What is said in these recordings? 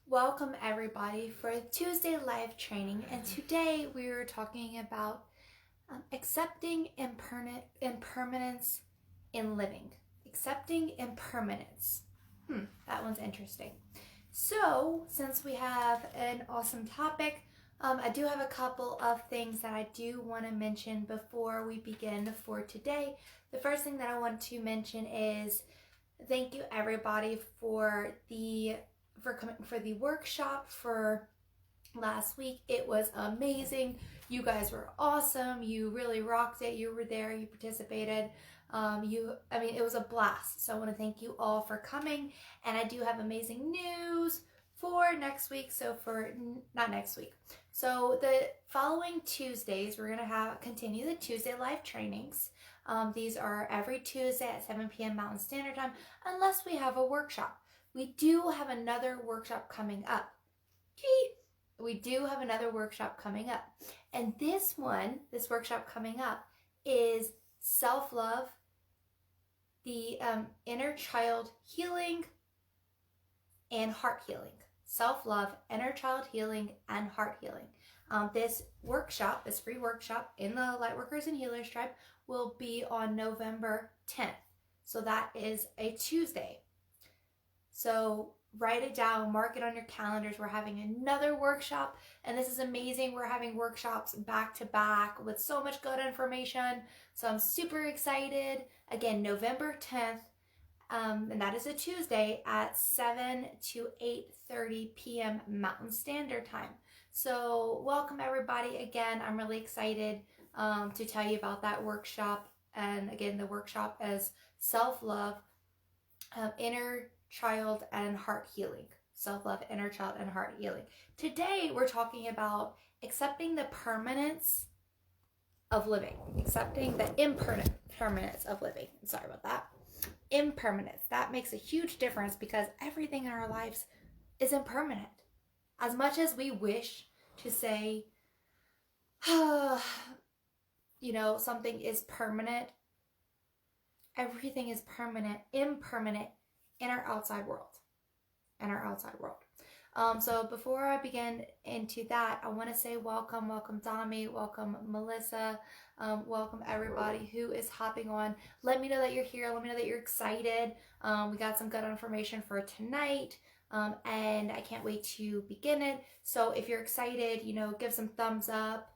Welcome everybody for Tuesday live training, and today we are talking about accepting impermanence in living. Accepting impermanence. That one's interesting. So, since we have an awesome topic, I do have a couple of things that I do want to mention before we begin for today. The first thing that I want to mention is thank you everybody for coming for the workshop for last week. It was amazing. You guys were awesome. You really rocked it. You were there. You participated. It was a blast. So I want to thank you all for coming. And I do have amazing news for next week. Not next week. So the following Tuesdays, we're going to continue the Tuesday live trainings. These are every Tuesday at 7 p.m. Mountain Standard Time, unless we have a workshop. We do have another workshop coming up. We do have another workshop coming up. And this workshop coming up is self-love, the inner child healing, and heart healing. Self-love, inner child healing, and heart healing. This free workshop in the Lightworkers and Healers Tribe will be on November 10th. So that is a Tuesday. So write it down, mark it on your calendars. We're having another workshop, and this is amazing. We're having workshops back to back with so much good information. So I'm super excited. Again, November 10th, and that is a Tuesday at 7 to 8:30 p.m. Mountain Standard Time. So welcome everybody. Again, I'm really excited to tell you about that workshop. And again, the workshop is self-love, inner child and heart healing. Self-love, inner child, and heart healing. Today, we're talking about accepting the permanence of living. Accepting the impermanence of living. Sorry about that. Impermanence. That makes a huge difference because everything in our lives is impermanent. As much as we wish to say, something is permanent, everything is impermanent in our outside world. So before I begin into that, I want to say welcome Dami, welcome Melissa, welcome everybody who is hopping on. Let me know that you're here. Let me know that you're excited. We got some good information for tonight, and I can't wait to begin it. So if you're excited, give some thumbs up.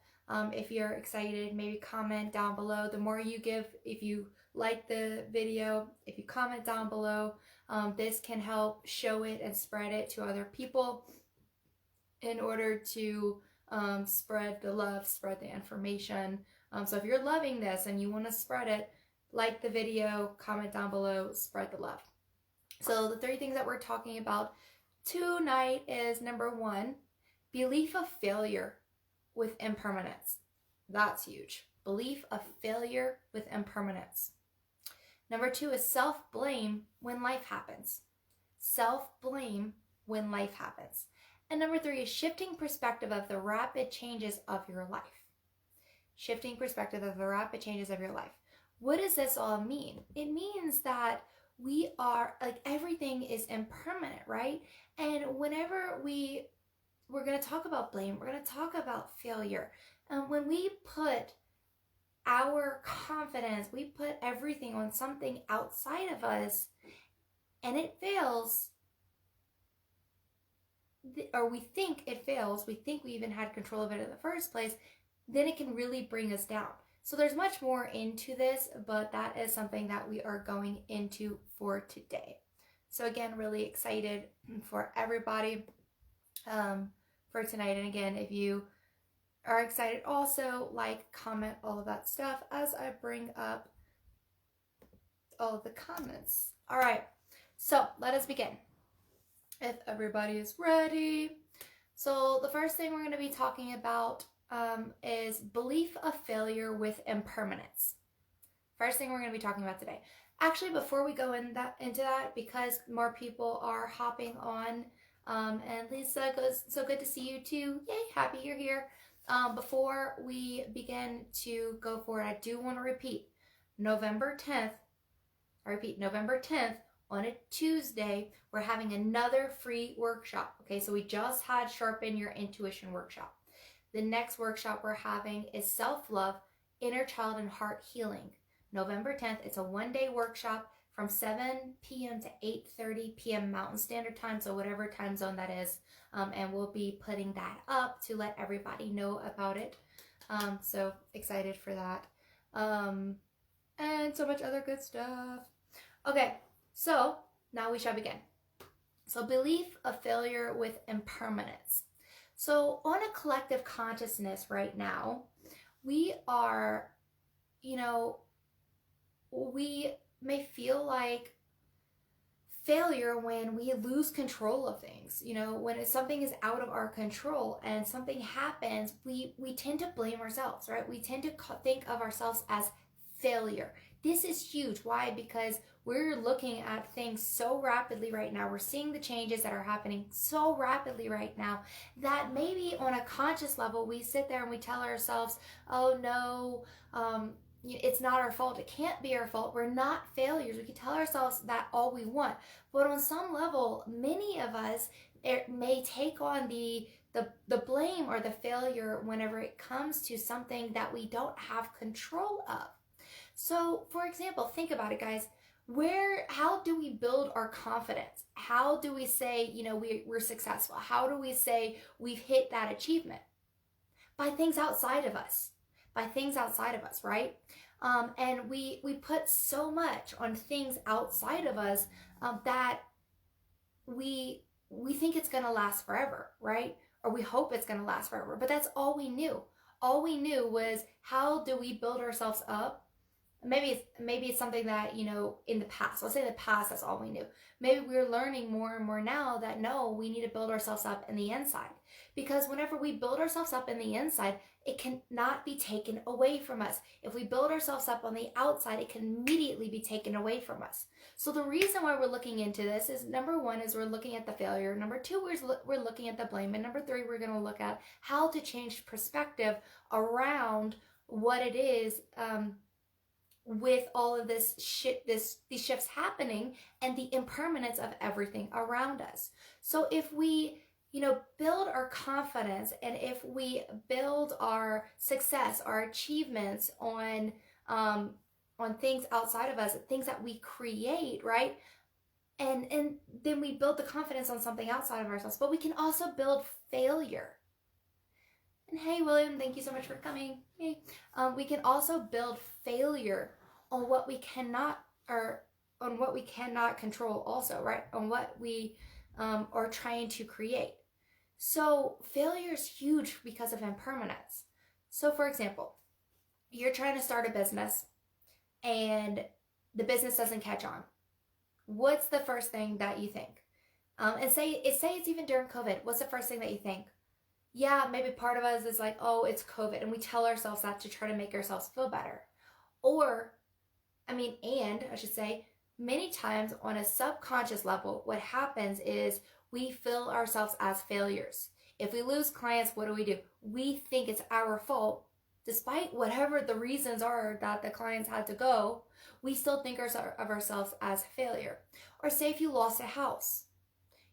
If you're excited, maybe comment down below. The more you give, if you like the video, if you comment down below, this can help show it and spread it to other people in order to spread the love, spread the information. So if you're loving this and you want to spread it, like the video, comment down below, spread the love. So the 3 things that we're talking about tonight is number 1, belief of failure with impermanence. That's huge. Belief of failure with impermanence. Number 2 is self-blame when life happens. Self-blame when life happens. And number 3 is shifting perspective of the rapid changes of your life. Shifting perspective of the rapid changes of your life. What does this all mean? It means that we are, everything is impermanent, right? And whenever we're going to talk about blame, we're going to talk about failure. When we put our confidence, we put everything on something outside of us, and it fails, or we think it fails, we think we even had control of it in the first place, then it can really bring us down. So there's much more into this, but that is something that we are going into for today. So again, really excited for everybody for tonight. And again, if you are excited, also comment, all of that stuff as I bring up all of the comments. All right, so let us begin. If everybody is ready. So the first thing we're going to be talking about is belief of failure with impermanence. First thing we're going to be talking about today. Actually, before we go into that, because more people are hopping on, and Lisa goes, so good to see you too. Yay, happy you're here. Before we begin to go forward, I do want to repeat, November 10th on a Tuesday, we're having another free workshop. Okay, so we just had Sharpen Your Intuition workshop. The next workshop we're having is Self-Love, Inner Child and Heart Healing. November 10th, it's a one-day workshop from 7 p.m. to 8:30 p.m. Mountain Standard Time, so whatever time zone that is. And we'll be putting that up to let everybody know about it. So excited for that. And so much other good stuff. Okay, so now we shall begin. So belief of failure with impermanence. So on a collective consciousness right now, we are, we may feel like failure when we lose control of things. When something is out of our control and something happens, we tend to blame ourselves, right? We tend to think of ourselves as failure. This is huge. Why? Because we're looking at things so rapidly right now. We're seeing the changes that are happening so rapidly right now that maybe on a conscious level, we sit there and we tell ourselves, oh no, it's not our fault. It can't be our fault. We're not failures. We can tell ourselves that all we want. But on some level, many of us may take on the blame or the failure whenever it comes to something that we don't have control of. So, for example, think about it, guys. How do we build our confidence? How do we say, we're successful? How do we say we've hit that achievement? By things outside of us. Right? And we put so much on things outside of us that we think it's going to last forever, right? Or we hope it's going to last forever. But that's all we knew. All we knew was, how do we build ourselves up? Maybe it's something that, in the past, let's say in the past, that's all we knew. Maybe we're learning more and more now that no, we need to build ourselves up in the inside. Because whenever we build ourselves up in the inside, it cannot be taken away from us. If we build ourselves up on the outside, it can immediately be taken away from us. So the reason why we're looking into this is, number one, is we're looking at the failure. Number two, we're looking at the blame. And number three, we're going to look at how to change perspective around what it is, with all of this shit, these shifts happening and the impermanence of everything around us. So if we, build our confidence, and if we build our success, our achievements on things outside of us, things that we create, right? And then we build the confidence on something outside of ourselves, but we can also build failure. And hey, William, thank you so much for coming. Hey. We can also build failure on what we cannot, or on what we cannot control also, right? On what we are trying to create. So failure is huge because of impermanence. So for example, you're trying to start a business and the business doesn't catch on. What's the first thing that you think? And say it's even during COVID. What's the first thing that you think? Yeah, maybe part of us is like, oh, it's COVID. And we tell ourselves that to try to make ourselves feel better. Or, I should say, many times on a subconscious level, what happens is we feel ourselves as failures. If we lose clients, what do? We think it's our fault. Despite whatever the reasons are that the clients had to go, we still think of ourselves as failure. Or say if you lost a house.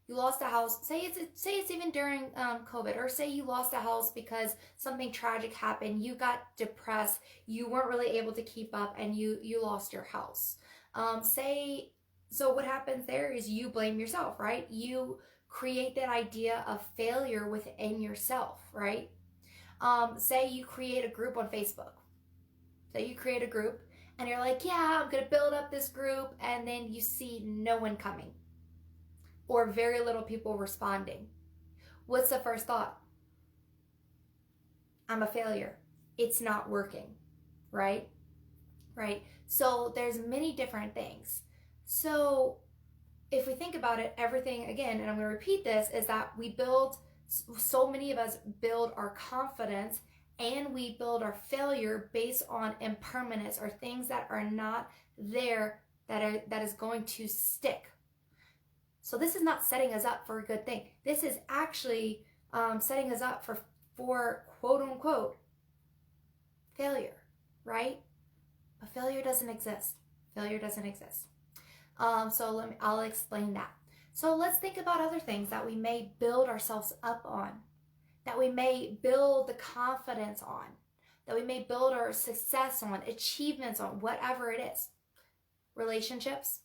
You lost a house, say it's even during COVID, or say you lost a house because something tragic happened, you got depressed, you weren't really able to keep up, and you lost your house. So what happens there is you blame yourself, right? You create that idea of failure within yourself, right? Say you create a group on Facebook. Say you create a group, and you're like, yeah, I'm going to build up this group, and then you see no one coming. Or very little people responding. What's the first thought? I'm a failure. It's not working, right? Right. So there's many different things. So if we think about it, everything, again, and I'm going to repeat this, is that so many of us build our confidence and we build our failure based on impermanence, or things that are not there that is going to stick. So this is not setting us up for a good thing. This is actually setting us up for quote unquote failure, right? But failure doesn't exist. Failure doesn't exist. I'll explain that. So let's think about other things that we may build ourselves up on, that we may build the confidence on, that we may build our success on, achievements on, whatever it is. Relationships.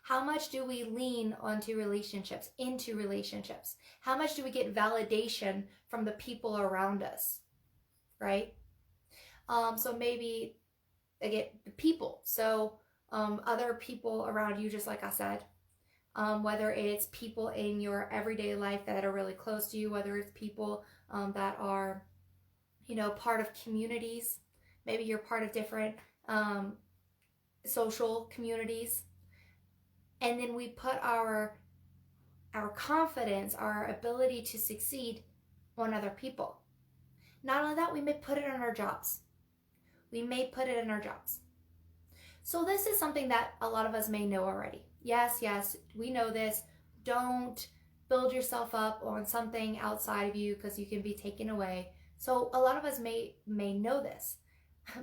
How much do we lean onto relationships, into relationships? How much do we get validation from the people around us, right? So maybe, again, the people. So other people around you, just like I said, whether it's people in your everyday life that are really close to you, whether it's people that are, part of communities. Maybe you're part of different social communities. And then we put our confidence, our ability to succeed on other people. Not only that, we may put it on our jobs. So this is something that a lot of us may know already. Yes, we know this. Don't build yourself up on something outside of you because you can be taken away. So a lot of us may know this,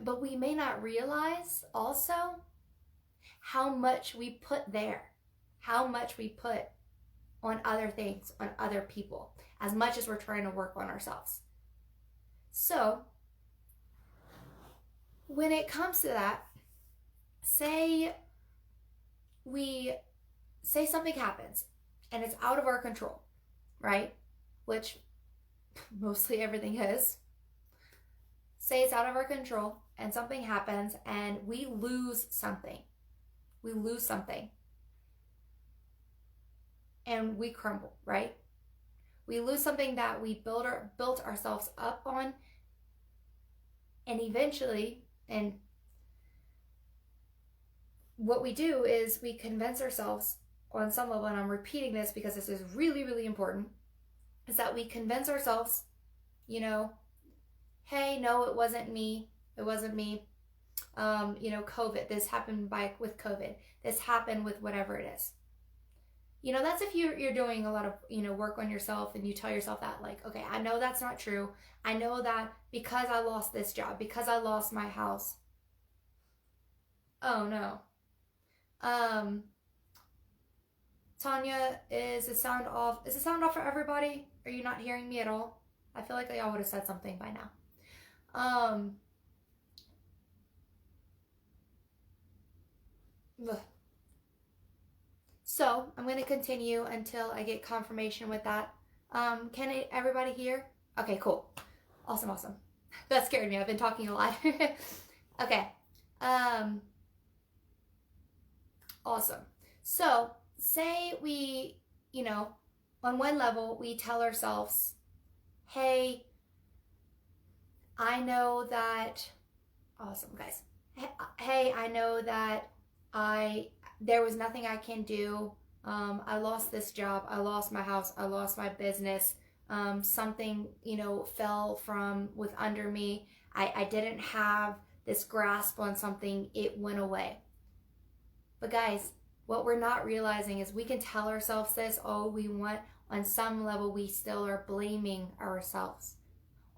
but we may not realize also how much we put there, how much we put on other things, on other people, as much as we're trying to work on ourselves. So when it comes to that, say something happens and it's out of our control, right? Which mostly everything is. Say it's out of our control and something happens and we lose something. And we crumble, right? We lose something that we built ourselves up on, and eventually, and what we do is we convince ourselves on some level, and I'm repeating this because this is really, really important, is that we convince ourselves, hey, no, it wasn't me. COVID, this happened with COVID. This happened with whatever it is. That's if you're doing a lot of, work on yourself and you tell yourself that, like, okay, I know that's not true. I know that because I lost this job, because I lost my house. Oh no. Tanya, is the sound off? Is the sound off for everybody? Are you not hearing me at all? I feel like y'all would have said something by now. So I'm going to continue until I get confirmation with that. Can everybody hear? Okay, cool. Awesome. That scared me. I've been talking a lot. Okay. Awesome. So say we, on one level, we tell ourselves, hey, I know that, awesome, guys. Hey, I know that there was nothing I can do. I lost this job. I lost my house. I lost my business. Something, fell from with under me. I didn't have this grasp on something. It went away. But guys, what we're not realizing is we can tell ourselves this all we want. On some level, we still are blaming ourselves.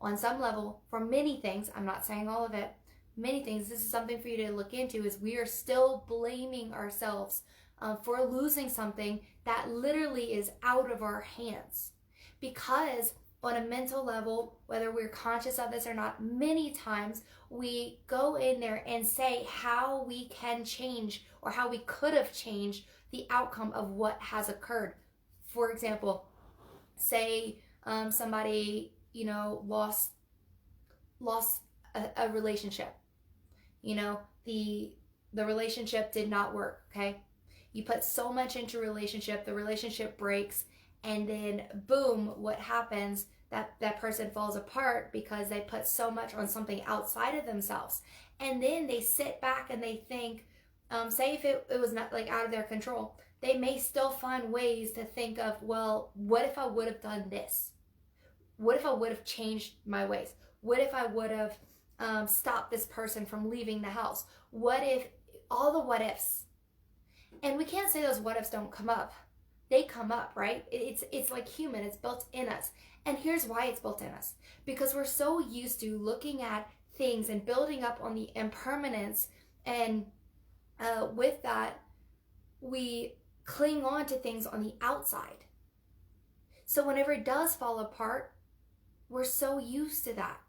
On some level, for many things, I'm not saying all of it, many things, this is something for you to look into, is we are still blaming ourselves for losing something that literally is out of our hands. Because on a mental level, whether we're conscious of this or not, many times we go in there and say how we can change or how we could have changed the outcome of what has occurred. For example, say somebody, lost a relationship. The relationship did not work, okay? You put so much into a relationship, the relationship breaks, and then boom, what happens? That person falls apart because they put so much on something outside of themselves. And then they sit back and they think, say if it was not like out of their control, they may still find ways to think of, well, what if I would have done this? What if I would have changed my ways? What if I would have stopped this person from leaving the house? What if, all the what ifs. And we can't say those what ifs don't come up. They come up, right? It's like human, it's built in us. And here's why it's built in us. Because we're so used to looking at things and building up on the impermanence, and with that, we cling on to things on the outside. So whenever it does fall apart, we're so used to that.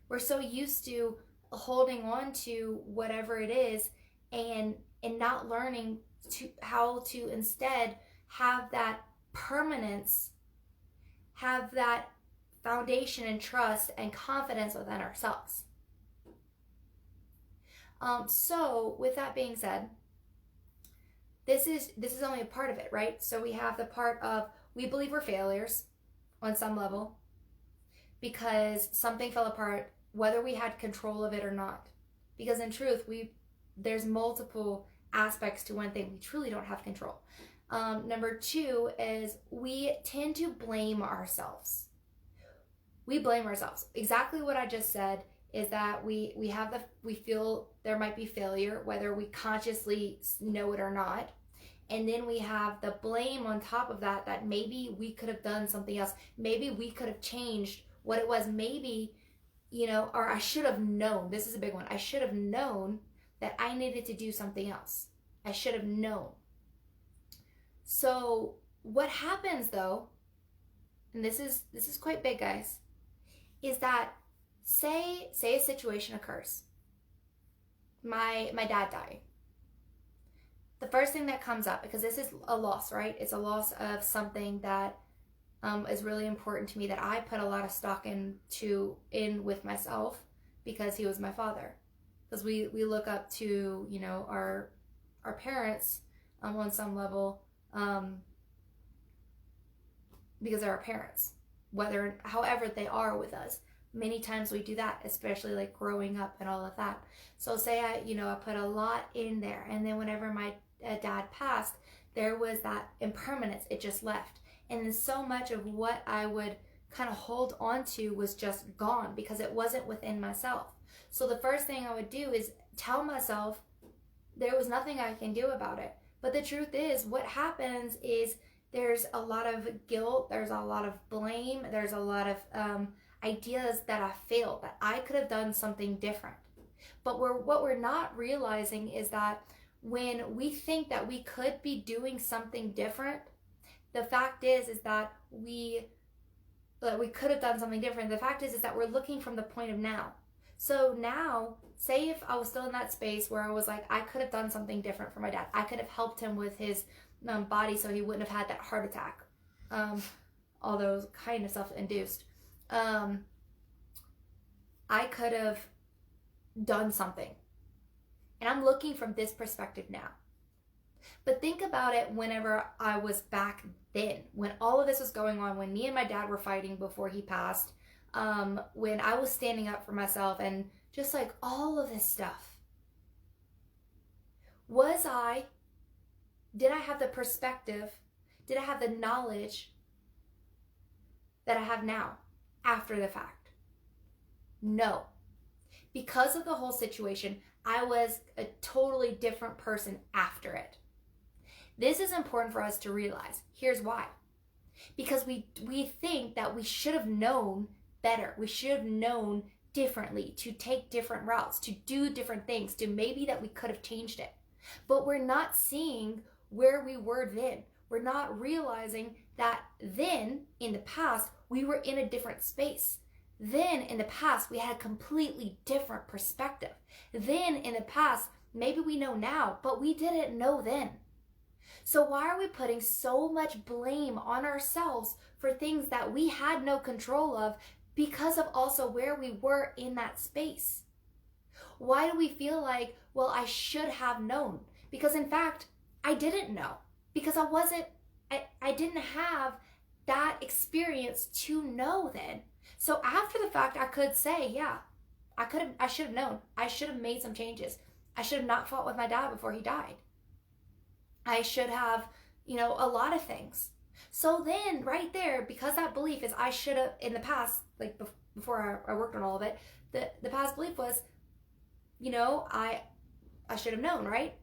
We're so used to holding on to whatever it is and not learning to how to instead have that permanence, have that foundation and trust and confidence within ourselves. So with that being said, this is only a part of it, right? So we have the part of we believe we're failures on some level because something fell apart, whether we had control of it or not. Because in truth, there's multiple aspects to one thing. We truly don't have control. Number two is we tend to blame ourselves. We blame ourselves. Exactly what I just said is that we feel there might be failure, whether we consciously know it or not. And then we have the blame on top of that, that maybe we could have done something else. Maybe we could have changed what it was. Maybe, or I should have known. This is a big one. I should have known that I needed to do something else. I should have known. So what happens though, and this is quite big, guys, is that say a situation occurs. My dad died. The first thing that comes up, because this is a loss, right? It's a loss of something that is really important to me, that I put a lot of stock in with myself, because he was my father. Because we look up to, our parents on some level, because they're our parents, however they are with us. Many times we do that, especially like growing up and all of that. So say I put a lot in there, and then whenever my dad passed, there was that impermanence. It just left, and then so much of what I would kind of hold on to was just gone because it wasn't within myself. So the first thing I would do is tell myself there was nothing I can do about it. But the truth is, what happens is there's a lot of guilt, there's a lot of blame, there's a lot of ideas that I failed, that I could have done something different. But what we're not realizing is that when we think that we could be doing something different, the fact is that we could have done something different. The fact is that we're looking from the point of now. So now, say if I was still in that space where I was like, I could have done something different for my dad. I could have helped him with his body so he wouldn't have had that heart attack. Although kind of self-induced. I could have done something. And I'm looking from this perspective now. But think about it whenever I was back then, when all of this was going on, when me and my dad were fighting before he passed, when I was standing up for myself and just like all of this stuff. Did I have the perspective? Did I have the knowledge that I have now after the fact? No. Because of the whole situation, I was a totally different person after it. This is important for us to realize. Here's why. Because we think that we should have known better. We should have known differently, to take different routes, to do different things, to maybe that we could have changed it. But we're not seeing where we were then. We're not realizing that then, in the past, we were in a different space. Then, in the past, we had a completely different perspective. Then, in the past, maybe we know now, but we didn't know then. So why are we putting so much blame on ourselves for things that we had no control of because of also where we were in that space? Why do we feel like, well, I should have known? Because in fact, I didn't know, because I didn't have that experience to know then. So after the fact, I could say, yeah, I should have known. I should have made some changes. I should have not fought with my dad before he died. I should have, a lot of things. So then right there, because that belief is I should have, in the past, like before I worked on all of it, the past belief was, I should have known, right?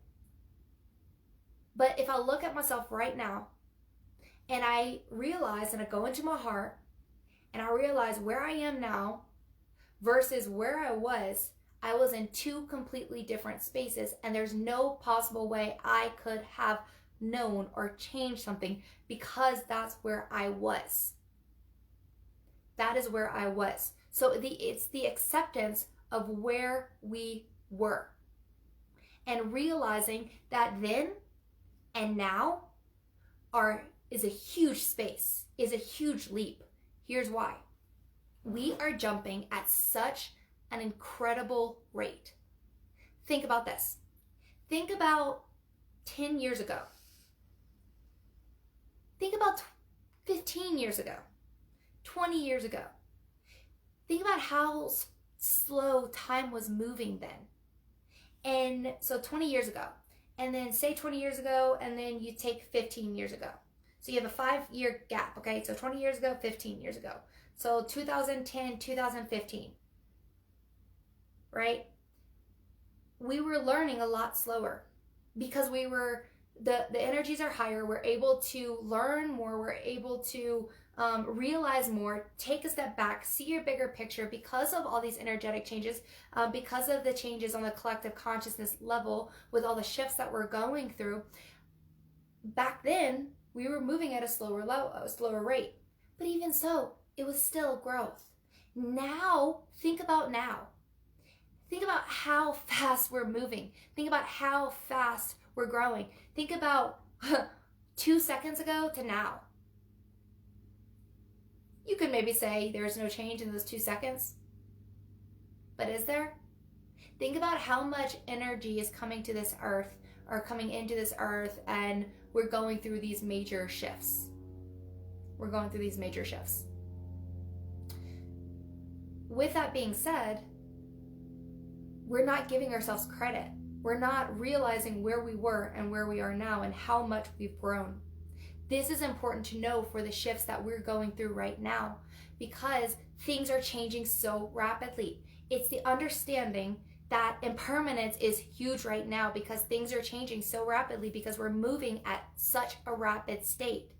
But if I look at myself right now and I realize, and I go into my heart and I realize where I am now versus where I was in two completely different spaces, and there's no possible way I could have known or change something because that's where I was. That is where I was. So it's the acceptance of where we were and realizing that then and now is a huge space, is a huge leap. Here's why. We are jumping at such an incredible rate. Think about this. Think about 10 years ago. Think about 15 years ago, 20 years ago. Think about how slow time was moving then. And so 20 years ago, and then say 20 years ago, and then you take 15 years ago. So you have a 5-year gap, okay? So 20 years ago, 15 years ago. So 2010, 2015, right? We were learning a lot slower because the energies are higher. We're able to learn more. We're able to realize more, take a step back, see your bigger picture because of all these energetic changes, because of the changes on the collective consciousness level with all the shifts that we're going through. Back then, we were moving at a slower rate. But even so, it was still growth. Now, think about now. Think about how fast we're moving. Think about how fast we're growing. Think about 2 seconds ago to now. You could maybe say there's no change in those 2 seconds. But is there? Think about how much energy is coming to this earth or coming into this earth, and we're going through these major shifts. We're going through these major shifts. With that being said, we're not giving ourselves credit. We're not realizing where we were and where we are now and how much we've grown. This is important to know for the shifts that we're going through right now because things are changing so rapidly. It's the understanding that impermanence is huge right now because things are changing so rapidly because we're moving at such a rapid state.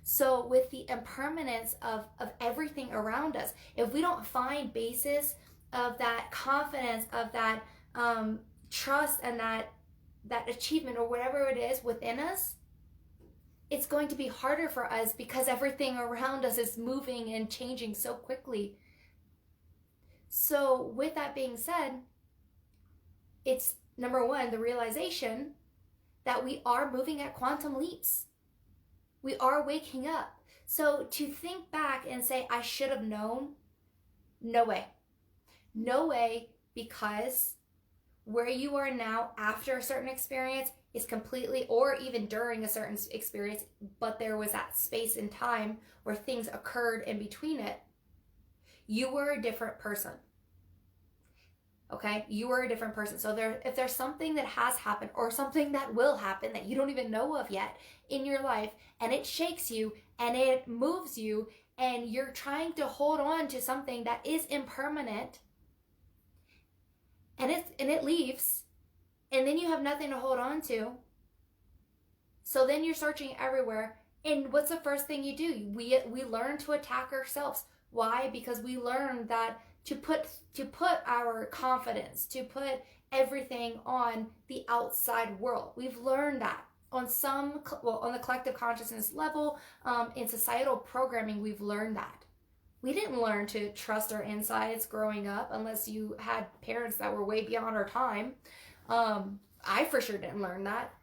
So with the impermanence of everything around us, if we don't find basis of that confidence, of that trust and that achievement or whatever it is within us, it's going to be harder for us because everything around us is moving and changing so quickly. So with that being said, it's number one, the realization that we are moving at quantum leaps. We are waking up. So to think back and say, I should have known, no way. No way, because where you are now after a certain experience is completely, or even during a certain experience, but there was that space and time where things occurred in between it, you were a different person. Okay, you are a different person. So if there's something that has happened or something that will happen that you don't even know of yet in your life, and it shakes you and it moves you and you're trying to hold on to something that is impermanent, and it leaves, and then you have nothing to hold on to. So then you're searching everywhere, and what's the first thing you do? We learn to attack ourselves. Why? Because we learn that to put our confidence, to put everything on the outside world. We've learned that on the collective consciousness level, in societal programming, we've learned that. We didn't learn to trust our insides growing up unless you had parents that were way beyond our time. I for sure didn't learn that.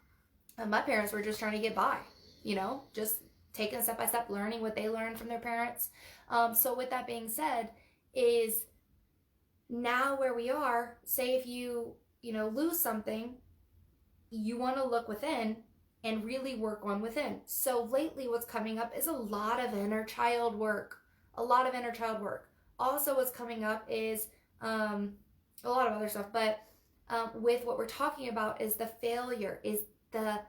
My parents were just trying to get by, just taking step by step, learning what they learned from their parents. So with that being said, is now where we are, say if you lose something, you want to look within and really work on within. So lately what's coming up is a lot of inner child work. Also what's coming up is a lot of other stuff, but with what we're talking about is the failure, is the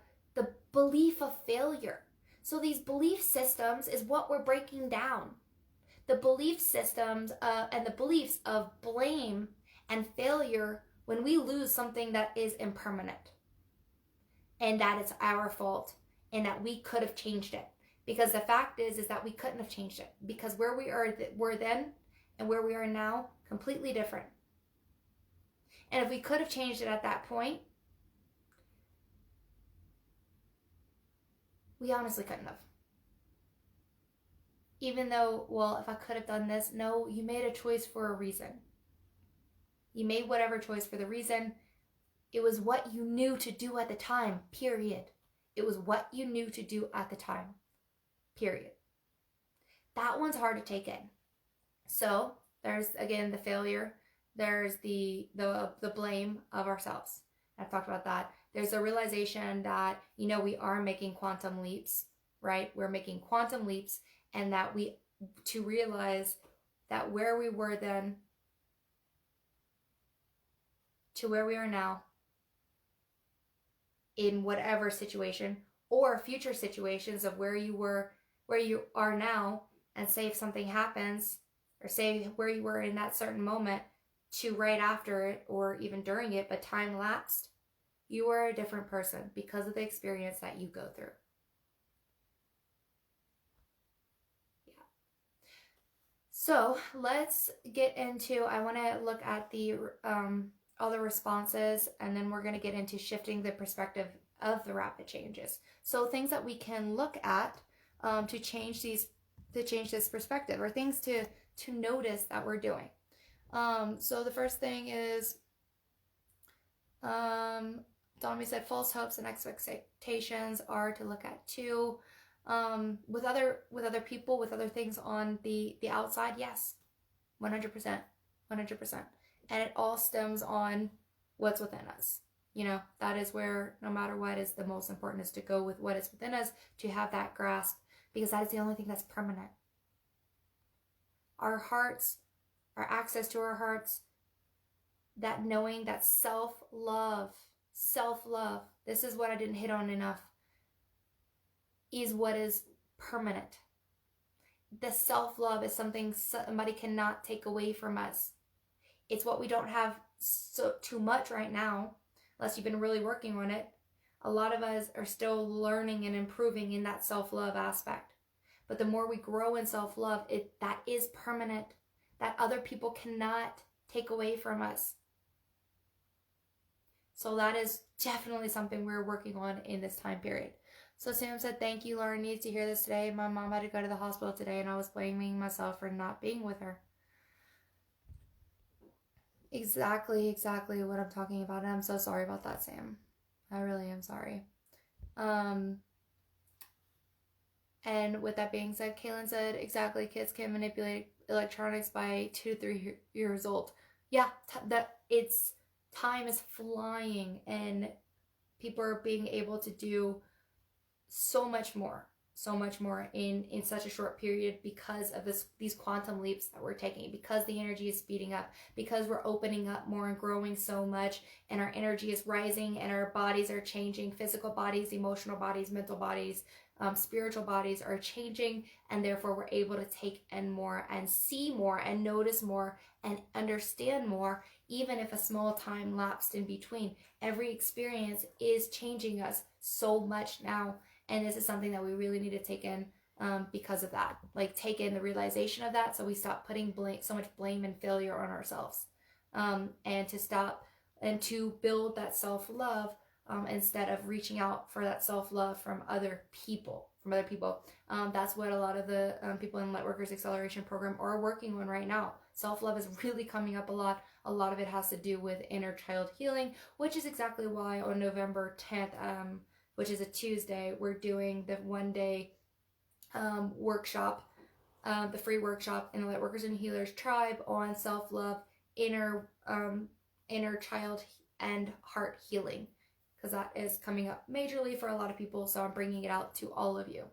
belief of failure. So these belief systems is what we're breaking down. The belief systems and the beliefs of blame and failure when we lose something that is impermanent, and that it's our fault and that we could have changed it. Because the fact is that we couldn't have changed it, because where we were then and where we are now, completely different. And if we could have changed it at that point, We honestly couldn't have. Even though, well, if I could have done this, no, you made a choice for a reason. You made whatever choice for the reason. It was what you knew to do at the time, period. It was what you knew to do at the time, period. That one's hard to take in. So there's, again, the failure. There's the blame of ourselves. I've talked about that. There's a realization that, we are making quantum leaps, right? We're making quantum leaps, and that to realize that where we were then to where we are now, in whatever situation or future situations of where you are now, and say if something happens, or say where you were in that certain moment to right after it or even during it, but time lapsed, you are a different person because of the experience that you go through. Yeah. So let's get into, I want to look at the all the responses, and then we're going to get into shifting the perspective of the rapid changes. So things that we can look at to change this perspective, or things to notice that we're doing. So the first thing is, Domi said false hopes and expectations are to look at too. With other people, with other things on the outside, yes, 100%. And it all stems on what's within us. That is where, no matter what, is the most important, is to go with what is within us, to have that grasp, because that is the only thing that's permanent. Our hearts, our access to our hearts, that knowing, that self-love, this is what I didn't hit on enough, is what is permanent. The self-love is something somebody cannot take away from us. It's what we don't have too much right now, unless you've been really working on it. A lot of us are still learning and improving in that self-love aspect. But the more we grow in self-love, that is permanent. That other people cannot take away from us. So that is definitely something we're working on in this time period. So Sam said, thank you, Lauren needs to hear this today. My mom had to go to the hospital today, and I was blaming myself for not being with her. Exactly what I'm talking about. And I'm so sorry about that, Sam. I really am sorry. And with that being said, Kaylin said, exactly, kids can manipulate electronics by 2 to 3 years old. Yeah, time is flying, and people are being able to do so much more in such a short period, because of these quantum leaps that we're taking, because the energy is speeding up, because we're opening up more and growing so much, and our energy is rising, and our bodies are changing. Physical bodies, emotional bodies, mental bodies, spiritual bodies are changing, and therefore we're able to take in more and see more and notice more and understand more, even if a small time lapsed in between. Every experience is changing us so much now, and this is something that we really need to take in, because of that. Like, take in the realization of that, so we stop putting so much blame and failure on ourselves, and to stop and to build that self-love, instead of reaching out for that self-love from other people. That's what a lot of the people in Lightworkers Acceleration Program are working on right now. Self-love is really coming up a lot. A lot of it has to do with inner child healing, which is exactly why on November 10th, which is a Tuesday, we're doing the one-day workshop, the free workshop in the Lightworkers and Healers Tribe on self-love, inner child and heart healing, because that is coming up majorly for a lot of people. So I'm bringing it out to all of you.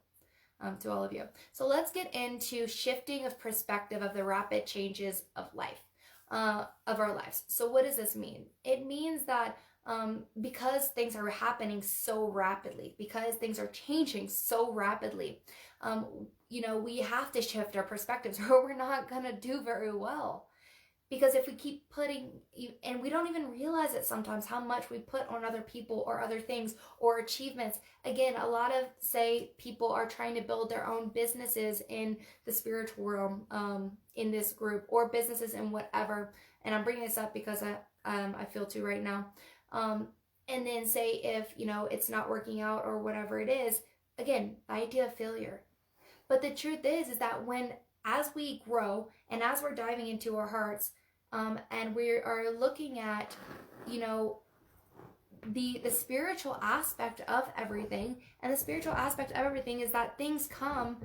So let's get into shifting of perspective of the rapid changes of life, of our lives. So what does this mean? It means that because things are happening so rapidly, because things are changing so rapidly, we have to shift our perspectives, or we're not going to do very well. Because if we keep putting, and we don't even realize it sometimes, how much we put on other people or other things or achievements. Again, a lot of, people are trying to build their own businesses in the spiritual realm, in this group, or businesses in whatever. And I'm bringing this up because I feel to right now. And then say if, it's not working out or whatever it is, again, the idea of failure. But the truth is that as we grow and as we're diving into our hearts, and we are looking at, the spiritual aspect of everything, and the spiritual aspect of everything is that things come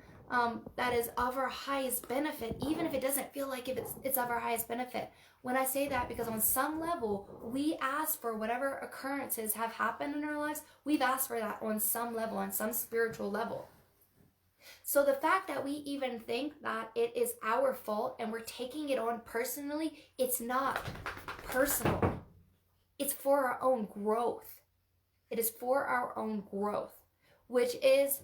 that is of our highest benefit, even if it doesn't feel like it's of our highest benefit. When I say that, because on some level, we ask for whatever occurrences have happened in our lives, we've asked for that on some level, on some spiritual level. So the fact that we even think that it is our fault and we're taking it on personally, it's not personal. It's for our own growth. It is for our own growth, which is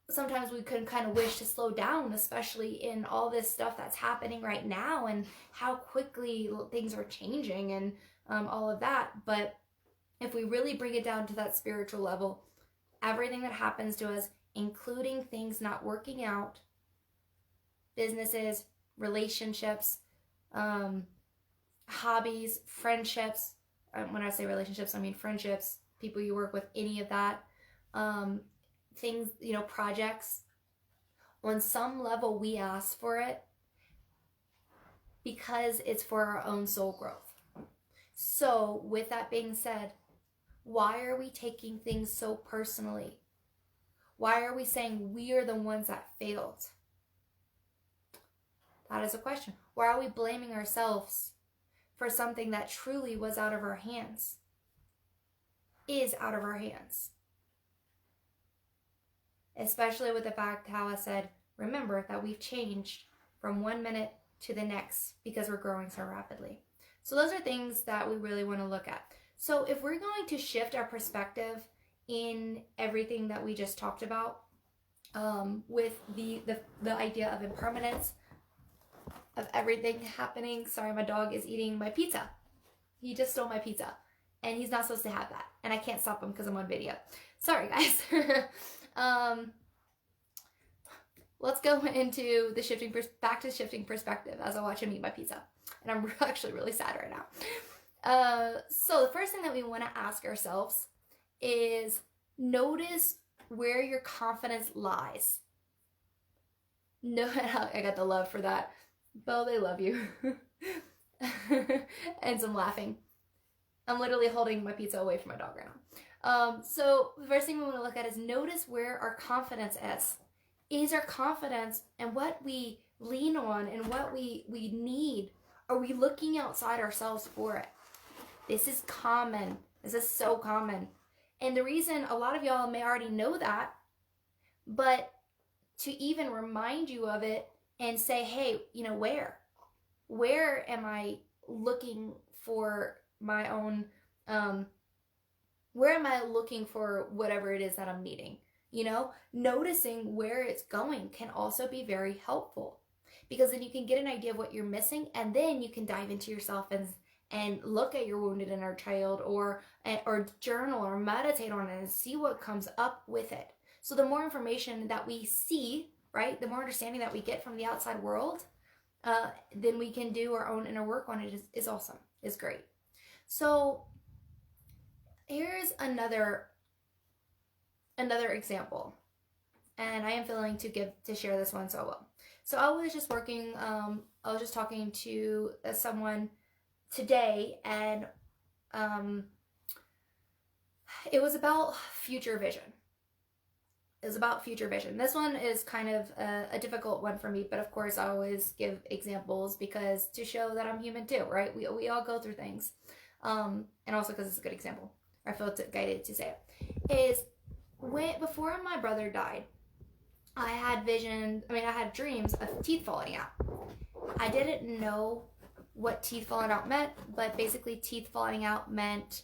sometimes we can kind of wish to slow down, especially in all this stuff that's happening right now and how quickly things are changing and all of that. But if we really bring it down to that spiritual level, everything that happens to us, including things not working out, businesses, relationships, hobbies, friendships. When I say relationships, I mean friendships, people you work with, any of that. Things, projects. On some level, we ask for it because it's for our own soul growth. So, with that being said, why are we taking things so personally? Why are we saying we are the ones that failed? That is a question. Why are we blaming ourselves for something that truly was out of our hands? Is out of our hands. Especially with the fact how I said, remember that we've changed from 1 minute to the next because we're growing so rapidly. So those are things that we really want to look at. So if we're going to shift our perspective in everything that we just talked about, with the idea of impermanence, of everything happening. Sorry, my dog is eating my pizza. He just stole my pizza, and he's not supposed to have that, and I can't stop him because I'm on video. Sorry, guys. Let's go into the back to shifting perspective as I watch him eat my pizza, and I'm actually really sad right now. So the first thing that we want to ask ourselves is notice where your confidence lies. No, I got the love for that. Bo, they love you. And some laughing. I'm literally holding my pizza away from my dog right now. So the first thing we want to look at is notice where our confidence is. Is our confidence and what we lean on and what we need, are we looking outside ourselves for it? This is common. This is so common. And the reason a lot of y'all may already know that, but to even remind you of it and say, hey, where am I looking for my own, where am I looking for whatever it is that I'm needing? Noticing where it's going can also be very helpful, because then you can get an idea of what you're missing, and then you can dive into yourself and look at your wounded inner child, or journal or meditate on it and see what comes up with it. So the more information that we see, right, the more understanding that we get from the outside world, then we can do our own inner work on it is awesome, is great. So here's another example, and I am feeling to share this one so well. So I was just talking to someone today, and it was about future vision. This one is kind of a difficult one for me, but of course I always give examples because to show that I'm human too, right? We all go through things, and also because it's a good example. I felt guided to say it. Is before my brother died, I had dreams of teeth falling out. I didn't know what teeth falling out meant, but basically teeth falling out meant,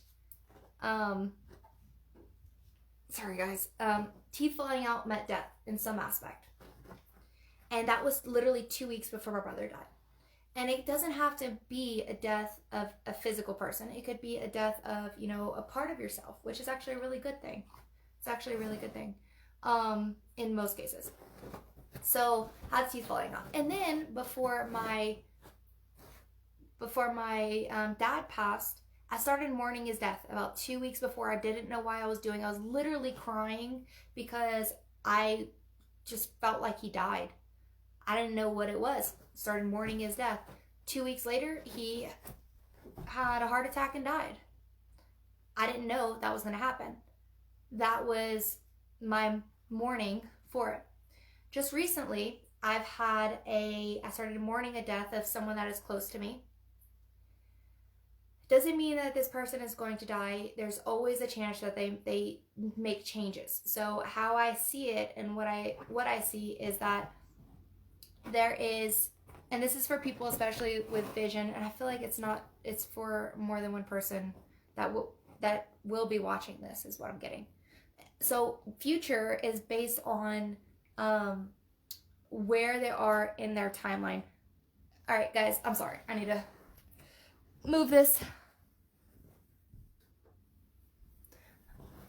teeth falling out meant death in some aspect. And that was literally 2 weeks before my brother died. And it doesn't have to be a death of a physical person. It could be a death of, a part of yourself, which is actually a really good thing. It's actually a really good thing, in most cases. So, had teeth falling out. And then before my dad passed, I started mourning his death about 2 weeks before. I didn't know why I was doing. I was literally crying because I just felt like he died. I didn't know what it was. Started mourning his death. 2 weeks later, he had a heart attack and died. I didn't know that was going to happen. That was my mourning for it. Just recently, I started mourning a death of someone that is close to me. Doesn't mean that this person is going to die. There's always a chance that they make changes. So how I see it and what I see is that there is, and this is for people especially with vision, and I feel like it's for more than one person that will be watching this, is what I'm getting. So future is based on where they are in their timeline. All right, guys, I'm sorry. I need to move this.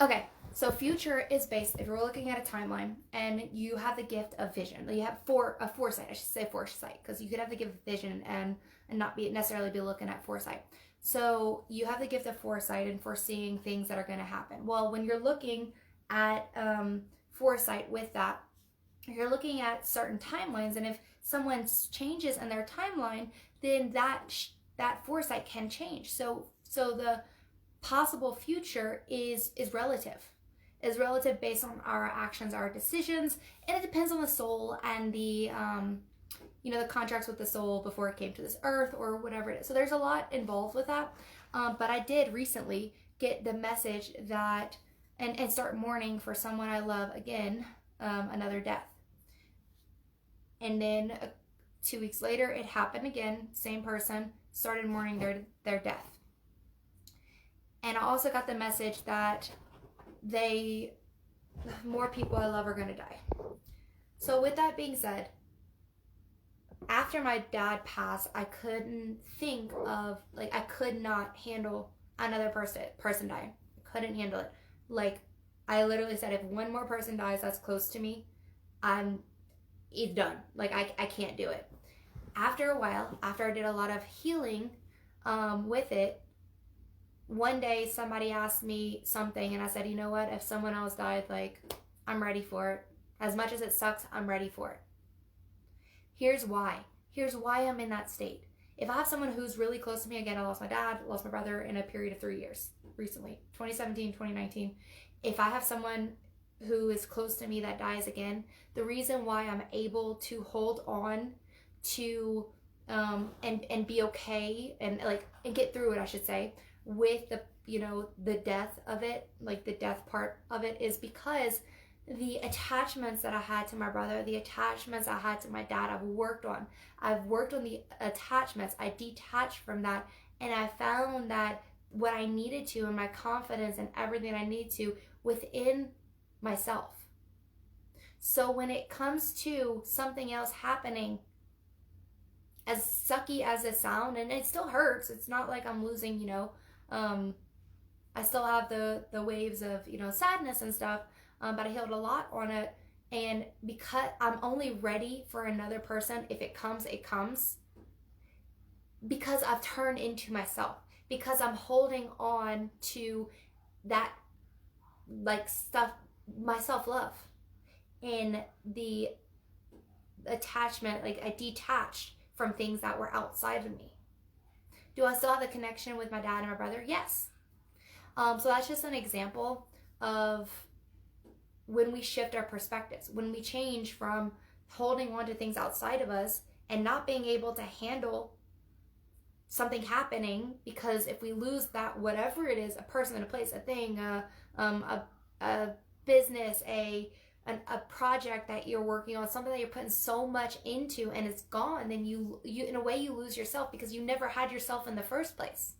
Okay, so future is based, if you're looking at a timeline and you have the gift of vision, you have foresight, I should say foresight, because you could have the gift of vision and not necessarily be looking at foresight. So you have the gift of foresight and foreseeing things that are going to happen. Well, when you're looking at foresight with that, you're looking at certain timelines, and if someone changes in their timeline, then that foresight can change. So the possible future is relative based on our actions, our decisions, and it depends on the soul and the the contracts with the soul before it came to this earth or whatever it is. So there's a lot involved with that. But I did recently get the message that and start mourning for someone I love again, another death. And then 2 weeks later, it happened again. Same person started mourning their death. And I also got the message that more people I love are going to die. So with that being said, after my dad passed, I couldn't think of, I could not handle another person dying. I couldn't handle it. I literally said, if one more person dies that's close to me, it's done. I can't do it. After a while, after I did a lot of healing with it, one day somebody asked me something and I said, you know what, if someone else died, I'm ready for it. As much as it sucks, I'm ready for it. Here's why I'm in that state. If I have someone who's really close to me, again, I lost my dad, lost my brother in a period of 3 years recently, 2017, 2019. If I have someone who is close to me that dies again, the reason why I'm able to hold on to and be okay and get through it, I should say, with the death of it, the death part of it, is because the attachments that I had to my brother, the attachments I had to my dad, I've worked on the attachments. I detached from that, and I found that what I needed to, and my confidence and everything I need to within myself. So when it comes to something else happening, as sucky as it sounds, and it still hurts, it's not like I'm losing, I still have the waves of, sadness and stuff, but I healed a lot on it. And because I'm only ready for another person, if it comes, it comes. Because I've turned into myself. Because I'm holding on to that, stuff, my self-love. And the attachment, I detached from things that were outside of me. Do I still have the connection with my dad and my brother? Yes. So that's just an example of when we shift our perspectives, when we change from holding on to things outside of us and not being able to handle something happening, because if we lose that, whatever it is, a person, a place, a thing, a business, a project that you're working on, something that you're putting so much into, and it's gone, then you in a way you lose yourself, because you never had yourself in the first place.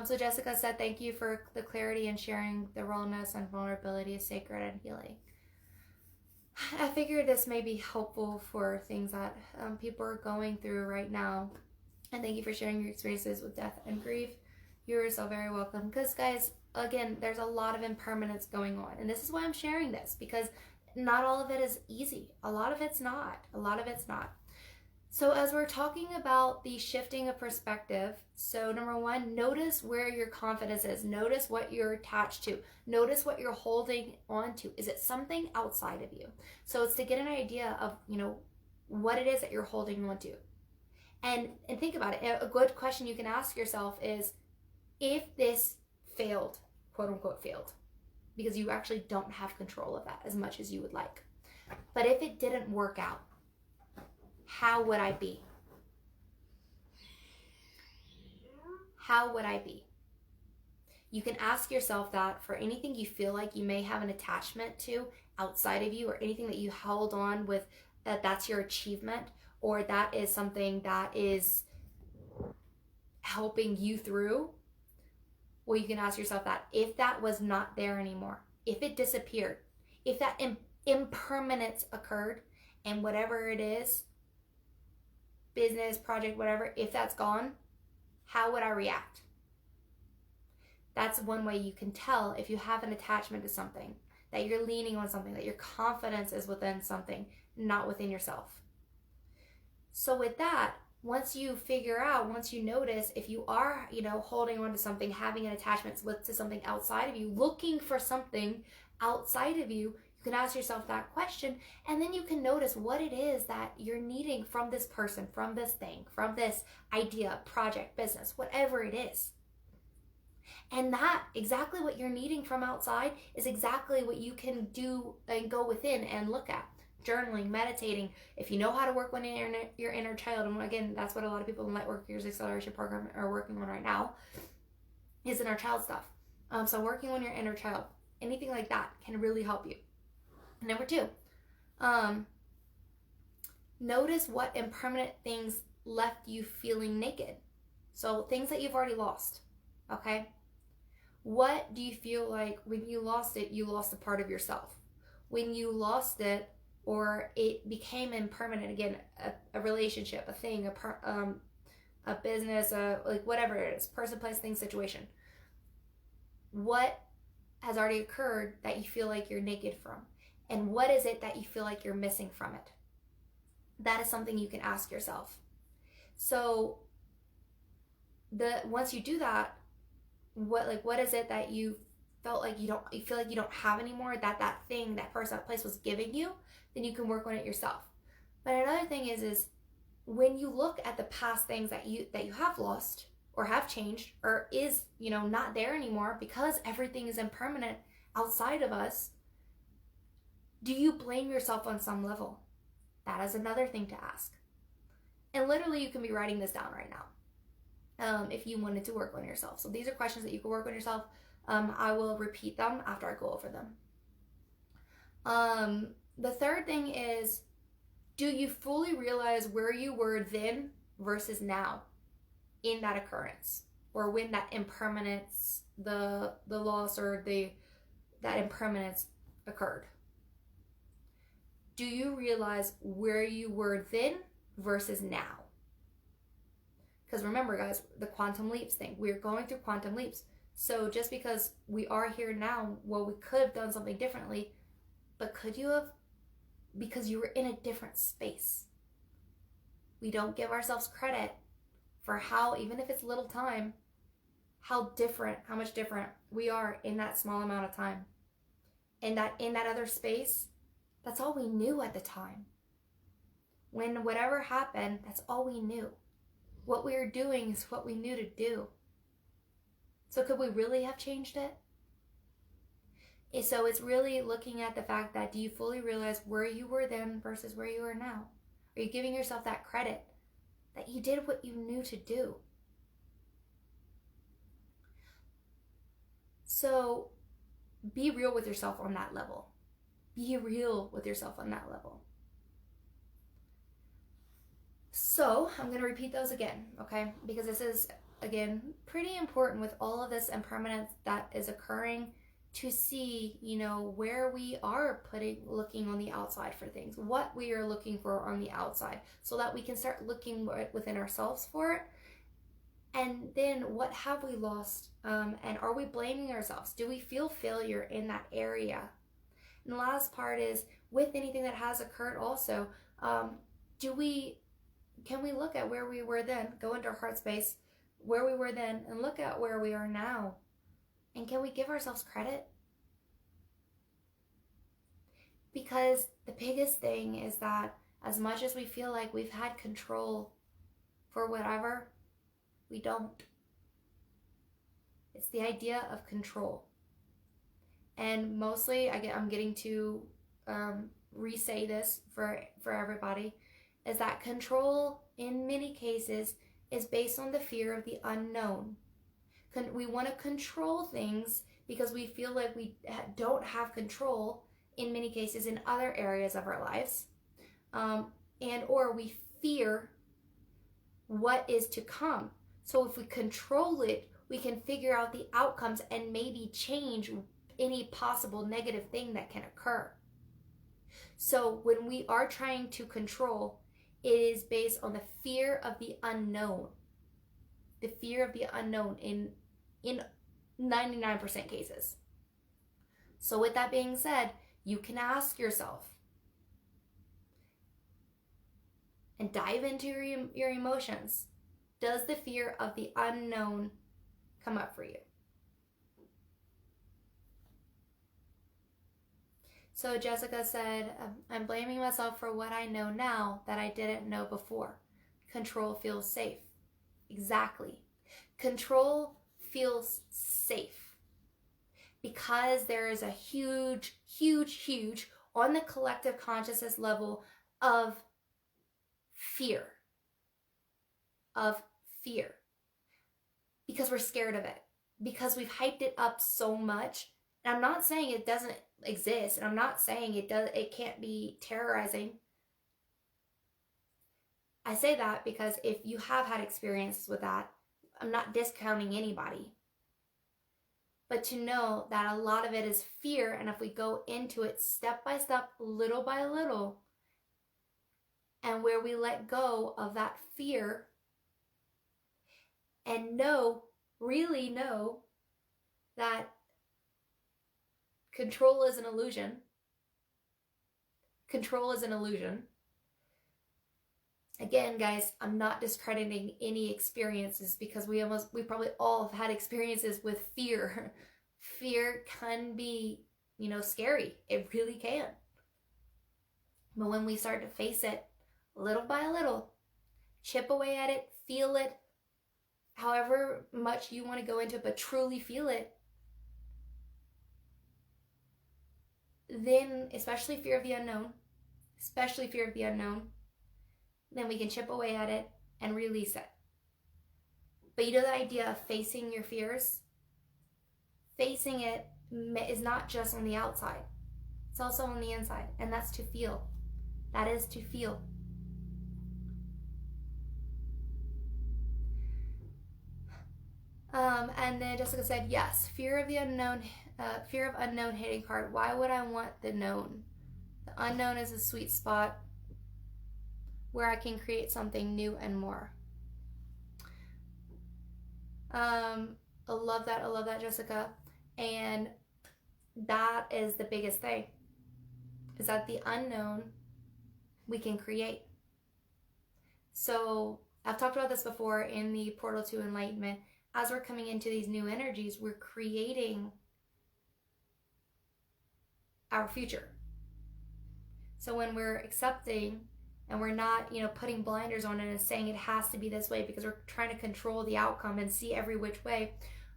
So Jessica said, thank you for the clarity and sharing. The rawness and vulnerability is sacred and healing. I figured this may be helpful for things that people are going through right now. And thank you for sharing your experiences with death and grief. You're so very welcome. Because guys, again, there's a lot of impermanence going on. And this is why I'm sharing this, because not all of it is easy. A lot of it's not. So as we're talking about the shifting of perspective, so number one, notice where your confidence is. Notice what you're attached to. Notice what you're holding on to. Is it something outside of you? So it's to get an idea of, what it is that you're holding on to. And think about it. A good question you can ask yourself is, if this failed, quote unquote failed, because you actually don't have control of that as much as you would like. But if it didn't work out, how would I be? How would I be? You can ask yourself that for anything you feel like you may have an attachment to outside of you, or anything that you held on with, that's your achievement, or that is something that is helping you through. Well, you can ask yourself that if that was not there anymore, if it disappeared, if that impermanence occurred, and whatever it is, business, project, whatever, if that's gone, how would I react? That's one way you can tell if you have an attachment to something, that you're leaning on something, that your confidence is within something, not within yourself. So with that, once you figure out, once you notice if you are, holding on to something, having an attachment to something outside of you, looking for something outside of you, you can ask yourself that question, and then you can notice what it is that you're needing from this person, from this thing, from this idea, project, business, whatever it is. And that, exactly what you're needing from outside, is exactly what you can do and go within and look at. Journaling, meditating, if you know how to work on your inner child, and again, that's what a lot of people in Lightwork Years Acceleration Program are working on right now, is inner child stuff. So working on your inner child, anything like that can really help you. Number two, notice what impermanent things left you feeling naked. So things that you've already lost, okay? What do you feel like when you lost it, you lost a part of yourself? When you lost it, or it became impermanent, again, a relationship, a thing, a business, like whatever it is, person, place, thing, situation. What has already occurred that you feel like you're naked from? And what is it that you feel like you're missing from it? That is something you can ask yourself. So once you do that, what is it that you felt like you feel like you don't have anymore, that thing, that person, that place was giving you? Then you can work on it yourself. But another thing is when you look at the past things that you have lost or have changed, or is not there anymore, because everything is impermanent outside of us, do you blame yourself on some level? That is another thing to ask. And literally, you can be writing this down right now if you wanted to work on yourself. So these are questions that you can work on yourself. I will repeat them after I go over them. The third thing is, do you fully realize where you were then versus now in that occurrence, or when that impermanence, the loss, or that impermanence occurred? Do you realize where you were then versus now? Because remember, guys, the quantum leaps thing, we're going through quantum leaps. So just because we are here now, well, we could have done something differently, but could you have? Because you were in a different space. We don't give ourselves credit for how, even if it's little time, how much different we are in that small amount of time. And that in that other space, that's all we knew at the time. When whatever happened, that's all we knew. What we were doing is what we knew to do. So could we really have changed it? So it's really looking at the fact that, do you fully realize where you were then versus where you are now? Are you giving yourself that credit that you did what you knew to do? So be real with yourself on that level. Be real with yourself on that level. So I'm going to repeat those again, okay? Because this is, again, pretty important with all of this impermanence that is occurring, to see, where we are looking on the outside for things, what we are looking for on the outside, so that we can start looking within ourselves for it. And then what have we lost? And are we blaming ourselves? Do we feel failure in that area? And the last part is, with anything that has occurred also, do we can we look at where we were then, go into our heart space, where we were then, and look at where we are now? And can we give ourselves credit? Because the biggest thing is that as much as we feel like we've had control for whatever, we don't. It's the idea of control. And mostly, I'm getting to re-say this for everybody, is that control in many cases is based on the fear of the unknown. We want to control things because we feel like we don't have control in many cases in other areas of our lives, and or we fear what is to come. So if we control it, we can figure out the outcomes and maybe change any possible negative thing that can occur. So when we are trying to control, it is based on the fear of the unknown. The fear of the unknown in 99% cases. So with that being said, you can ask yourself and dive into your emotions. Does the fear of the unknown come up for you? So Jessica said, I'm blaming myself for what I know now that I didn't know before. Control feels safe. Exactly. Control feels safe because there is a huge, huge, huge on the collective consciousness level of fear. Because we're scared of it. Because we've hyped it up so much. And I'm not saying it doesn't exist, and I'm not saying it can't be terrorizing. I say that because if you have had experience with that, I'm not discounting anybody. But to know that a lot of it is fear, and if we go into it step by step, little by little, and where we let go of that fear and really know that control is an illusion. Control is an illusion. Again, guys, I'm not discrediting any experiences because we probably all have had experiences with fear. Fear can be, scary. It really can. But when we start to face it little by little, chip away at it, feel it, however much you want to go into it, but truly feel it, then, especially fear of the unknown, then we can chip away at it and release it. But the idea of facing your fears, facing it is not just on the outside. It's also on the inside, and that's to feel. That is to feel. And then Jessica said, yes, fear of unknown hitting hard. Why would I want the known? The unknown is a sweet spot where I can create something new and more. I love that, Jessica. And that is the biggest thing, is that the unknown we can create. So I've talked about this before in the Portal to Enlightenment. As we're coming into these new energies, we're creating our future. So when we're accepting and we're not, putting blinders on it and saying it has to be this way because we're trying to control the outcome and see every which way,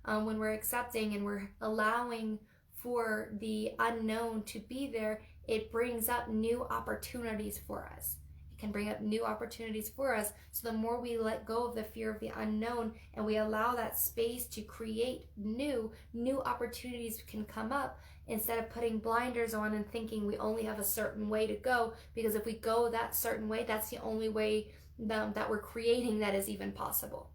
when we're accepting and we're allowing for the unknown to be there, it brings up new opportunities for us. It can bring up new opportunities for us. So the more we let go of the fear of the unknown and we allow that space to create new opportunities can come up, instead of putting blinders on and thinking we only have a certain way to go, because if we go that certain way, that's the only way that we're creating that is even possible.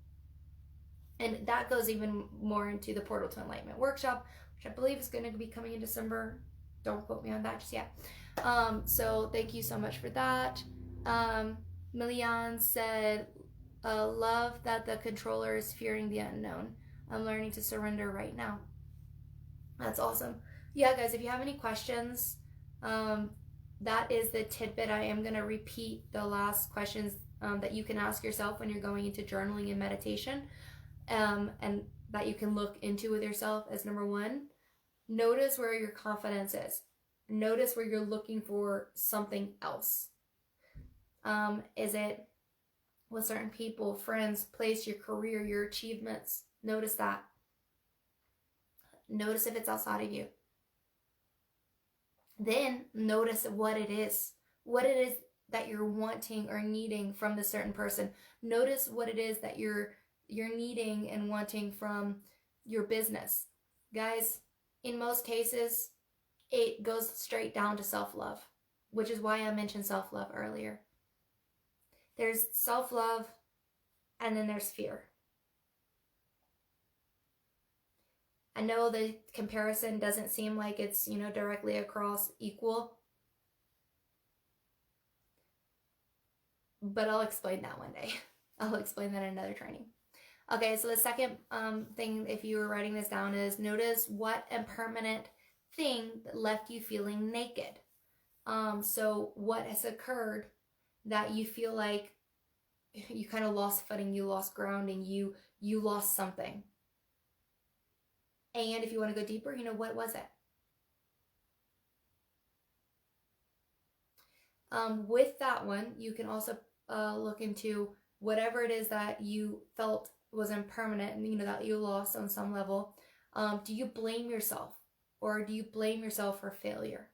And that goes even more into the Portal to Enlightenment workshop, which I believe is going to be coming in December. Don't quote me on that just yet. So thank you so much for that. Milian said, love that the controller is fearing the unknown. I'm learning to surrender right now. That's awesome. Yeah, guys, if you have any questions, that is the tidbit. I am going to repeat the last questions that you can ask yourself when you're going into journaling and meditation, and that you can look into with yourself. As number one, notice where your confidence is. Notice where you're looking for something else. Is it with certain people, friends, place, your career, your achievements? Notice that. Notice if it's outside of you. Then notice what it is that you're wanting or needing from this certain person. Notice what it is that you're needing and wanting from your business. Guys, in most cases, it goes straight down to self-love, which is why I mentioned self-love earlier. There's self-love, and then there's fear. I know the comparison doesn't seem like it's, directly across equal, but I'll explain that one day. I'll explain that in another training. Okay, so the second thing, if you were writing this down, is notice what impermanent thing that left you feeling naked. So what has occurred that you feel like you kind of lost footing, you lost grounding, you lost something. And if you want to go deeper, what was it? With that one, you can also look into whatever it is that you felt was impermanent and that you lost on some level. Do you blame yourself, or do you blame yourself for failure?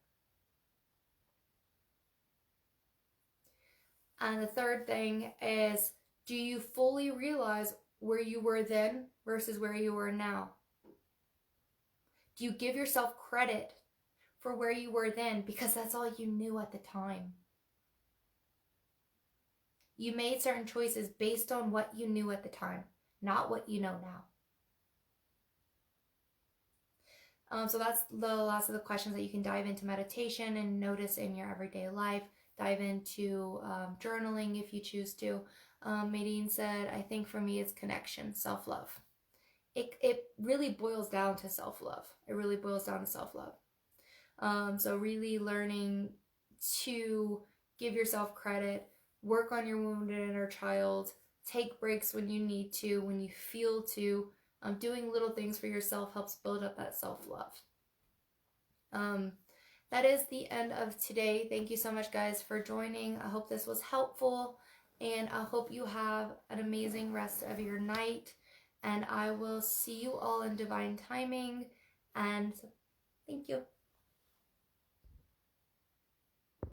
And the third thing is, do you fully realize where you were then versus where you are now? Do you give yourself credit for where you were then because that's all you knew at the time? You made certain choices based on what you knew at the time, not what you know now. So that's the last of the questions that you can dive into meditation and notice in your everyday life. Dive into journaling if you choose to. Maydeen said, I think for me it's connection, self-love. It really boils down to self-love. It really boils down to self-love. So really learning to give yourself credit, work on your wounded inner child, take breaks when you need to, when you feel to. Doing little things for yourself helps build up that self-love. That is the end of today. Thank you so much, guys, for joining. I hope this was helpful, and I hope you have an amazing rest of your night. And I will see you all in divine timing. And thank you.